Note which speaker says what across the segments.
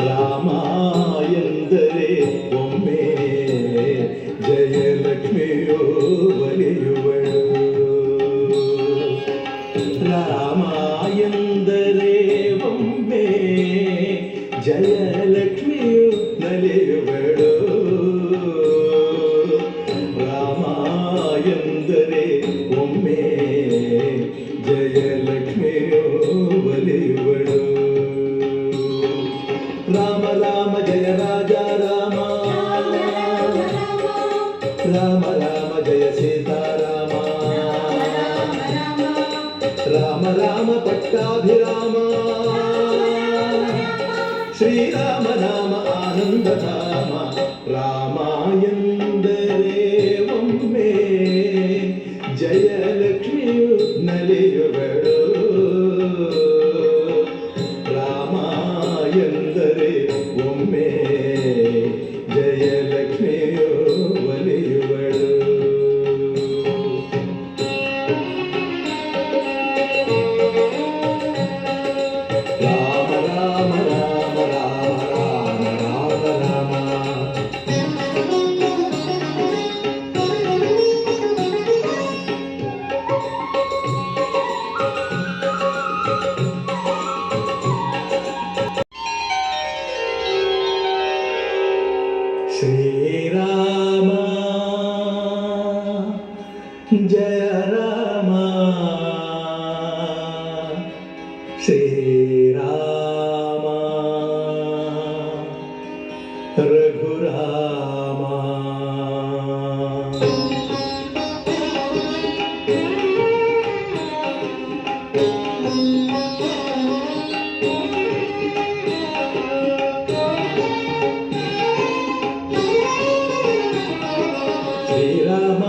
Speaker 1: ರಾಮ ಎಂದರೆ ಒಮ್ಮೆ ಜಯಲಕ್ಷ್ಮಿಯೋ ಒಲಿಯುವಳು. ರಾಮ ಎಂದರೆ ಒಮ್ಮೆ ಜಯಲಕ್ಷ್ಮಿಯು ನಲಿಯುವಳು. ರಾಮ ಎಂದರೆ ಒಮ್ಮೆ ಜಯಲಕ್ಷ್ಮಿಯೋ ಒಲಿಯುವಳು. ರಾಮ ರಾಮ ಜಯ ರಾಜ ರಾಮ, ರಾಮ ರಾಮ ಜಯ ಸೀತಾರಾಮ, ರಾಮ ರಾಮ ಪಟ್ಟಾಭಿರಾಮ, ಶ್ರೀರಾಮ ನಾಮ ಆನಂದ ಧಾಮ. ರಾಮ ಎಂದರೆ ಒಮ್ಮೆ ಜಯಲಕ್ಷ್ಮಿಯು ನಲಿಯುವಳು. ರಾಮ ಎಂದರೆ ಒಮ್ಮೆ ಜಯಲಕ್ಷ್ಮಿಯು ಒಲಿಯುವಳು. ರಾಮ ರಾಮ ರಾಮ ರಾಮ ರಾಮ ರಾಮ ರಾಮ. ಶ್ರೀರಾಮ ಜಯ ರಾಮ, ಶ್ರೀರಾಮ ರಘುರಾಮ. ಶ್ರೀರಾಮ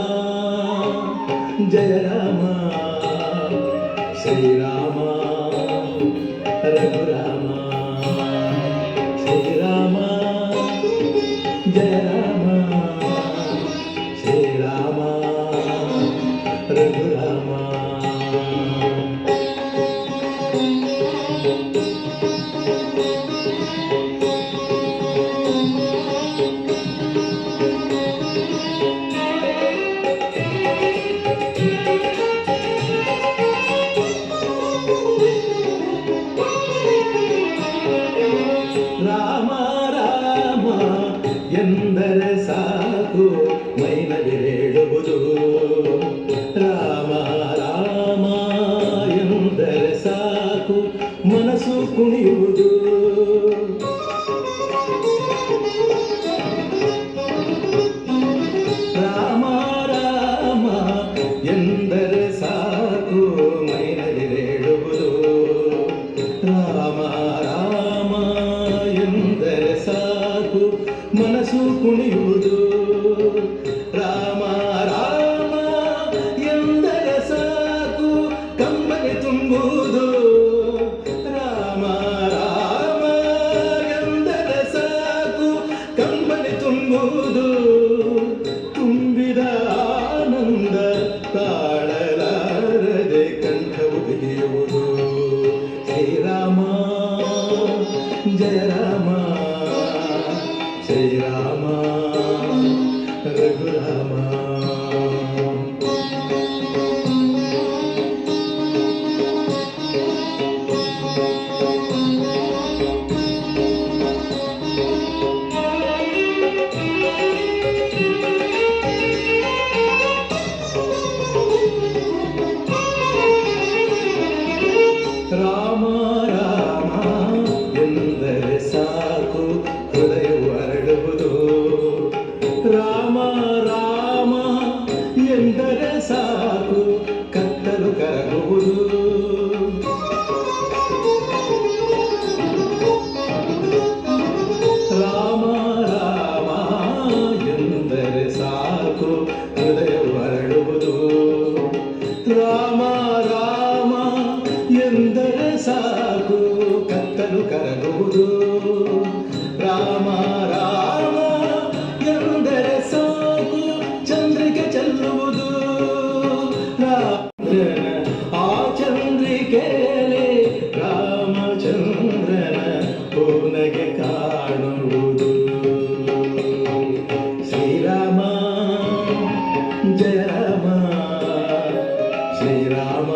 Speaker 1: ಜಯ ರಾಮ, ಶ್ರೀರಾಮ ರಘುರಾಮ, ಶ್ರೀರಾಮ ಜಯ ರಾಮ, ಶ್ರೀರಾಮ ರಘುರಾಮ. ರಾಮ ರಾಮ ಎಂದರೆ ಸಾಕು ಮೈನವಿರೇಳುವುದು. ರಾಮ ರಾಮ ಎಂದರೆ ಸಾಕು ಮನಸ್ಸು ಕುಣಿಯುವುದು. ರಾಮ ರಾಮ ಎಂದರೆ ಸಾಕು ಮೈನವಿರೇಳುವುದು. ರಾಮ ರಾಮ ಎಂದರೆ ಸಾಕು ಮನಸ್ಸು ಕುಣಿಯುವುದು. ರಾಮ ರಾಮ ಎಂದರೆ ಸಾಕು ಕಂಬನಿ ತುಂಬುವುದು. ರಾಮ ರಾಮ ಎಂದರೆ ಸಾಕು ಕಂಬನಿ ತುಂಬುವುದು. ತುಂಬಿದ ಆನಂದ ತಾಳಲಾರದೆ ಕಂಠವು ಬಿಗಿಯುವುದು. ಶ್ರೀರಾಮ ಜಯ ರಾಮ, ಶ್ರೀರಾಮ ರಘುರಾಮ. ರಾಮ ರಾಮ ಎಂದರೆ ಸಾಕು ಹೃದಯವು ಅರಳುವುದು. ರಾಮ ರಾಮ ಎಂದರೆ ಸಾಕು ಕತ್ತಲು ಕರಗುವುದು. ರಾಮ ರಾಮ ಎಂದರೆ ಸಾಕು ಹೃದಯವು ಅರಳುವುದು. ರಾಮ ರಾಮ ಎಂದರೆ ಸಾಕು ಕತ್ತಲು ಕರಗುವುದು. ರಾಮ ರಾಮ ಎಂದರೆ ಸಾಕು ಚಂದ್ರಿಕೆ ಚೆಲ್ಲುವುದು. ಆ ಚಂದ್ರಿಕೆಯಲ್ಲಿ ರಾಮ